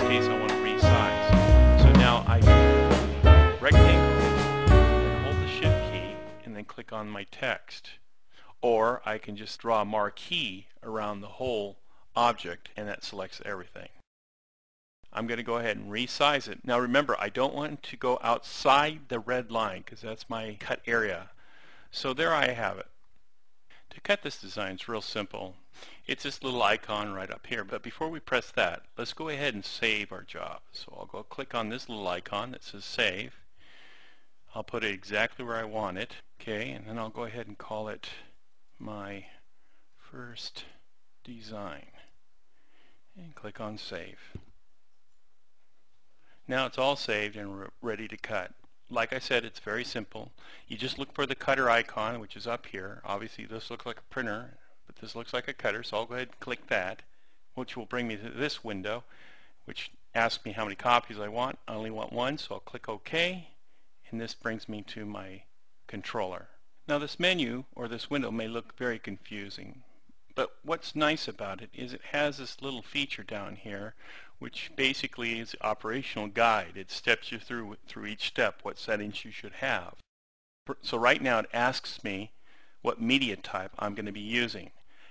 this case I want to resize. So now I can rectangle and hold the Shift key and then click on my text. Or I can just draw a marquee around the whole object and that selects everything. I'm going to go ahead and resize it. Now remember, I don't want to go outside the red line because that's my cut area. So there I have it. To cut this design is real simple. It's this little icon right up here. But before we press that, let's go ahead and save our job. So I'll go click on this little icon that says save. I'll put it exactly where I want it. Okay, and then I'll go ahead and call it my first design. And click on save. Now it's all saved and ready to cut. Like I said, it's very simple. You just look for the cutter icon, which is up here. Obviously this looks like a printer, but this looks like a cutter, so I'll go ahead and click that, which will bring me to this window, which asks me how many copies I want. I only want one, so I'll click OK, and this brings me to my controller. Now this menu, or this window, may look very confusing, but what's nice about it is it has this little feature down here which basically is an operational guide. It steps you through each step what settings you should have. So right now it asks me what media type I'm going to be using,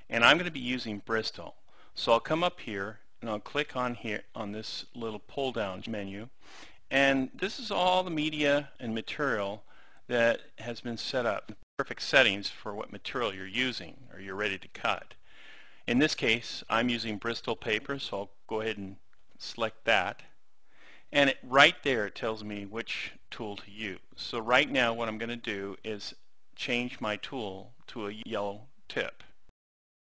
and I'm going to be using Bristol. So I'll come up here and I'll click on here on this little pull down menu, and this is all the media and material that has been set up. Perfect settings for what material you're using or you're ready to cut. In this case I'm using Bristol paper, so I'll go ahead and select that, and right there it tells me which tool to use. So right now what I'm going to do is change my tool to a yellow tip.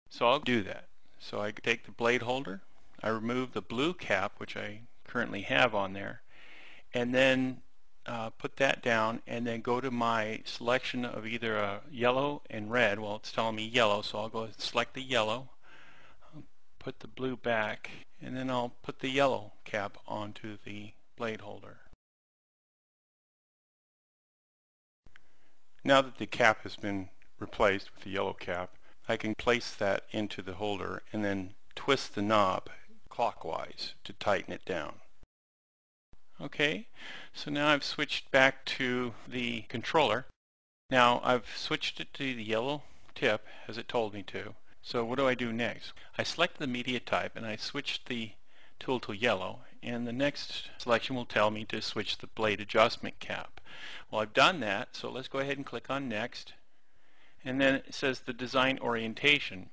So I'll do that. So I take the blade holder, I remove the blue cap which I currently have on there, and then put that down and then go to my selection of either a yellow and red. Well, it's telling me yellow, so I'll go and select the yellow, put the blue back, and then I'll put the yellow cap onto the blade holder. Now that the cap has been replaced with the yellow cap, I can place that into the holder and then twist the knob clockwise to tighten it down. Okay, so now I've switched back to the controller. Now I've switched it to the yellow tip as it told me to. So what do I do next? I select the media type and I switch the tool to yellow, and the next selection will tell me to switch the blade adjustment cap. Well, I've done that, so let's go ahead and click on next, and then it says the design orientation.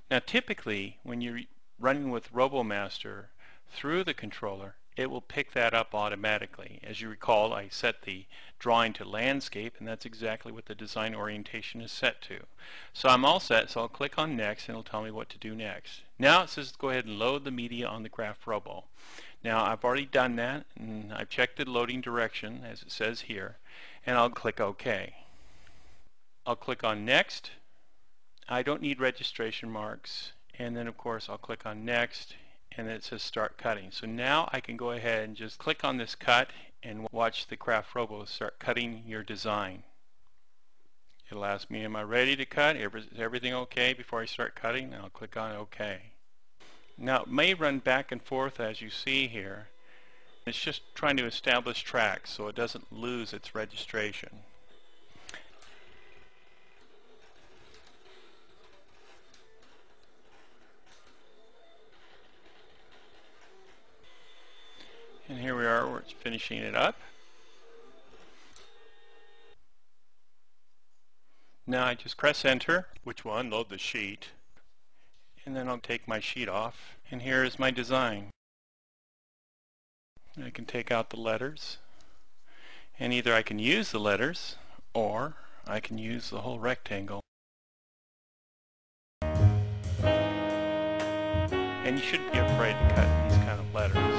Now typically when you're running with RoboMaster through the controller, it will pick that up automatically. As you recall, I set the drawing to landscape, and that's exactly what the design orientation is set to. So I'm all set, so I'll click on next and it'll tell me what to do next. Now it says go ahead and load the media on the Graph Robo. Now I've already done that, and I've checked the loading direction as it says here, and I'll click OK. I'll click on next. I don't need registration marks, and then of course I'll click on next, and it says start cutting. So now I can go ahead and just click on this cut and watch the Craft Robo start cutting your design. It'll ask me, am I ready to cut? Is everything okay before I start cutting? And I'll click on OK. Now it may run back and forth as you see here. It's just trying to establish tracks so it doesn't lose its registration. And here we are, we're finishing it up. Now I just press enter, which will unload the sheet, and then I'll take my sheet off, and here is my design. I can take out the letters, and either I can use the letters or I can use the whole rectangle. And you shouldn't be afraid to cut these kind of letters.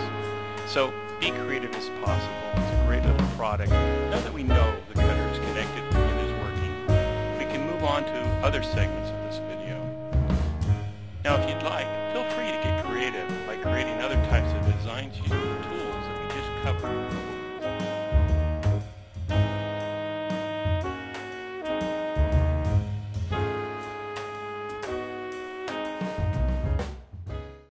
So be creative as possible. It's a great little product. Now that we know the cutter is connected and is working, we can move on to other segments of this video. Now if you'd like,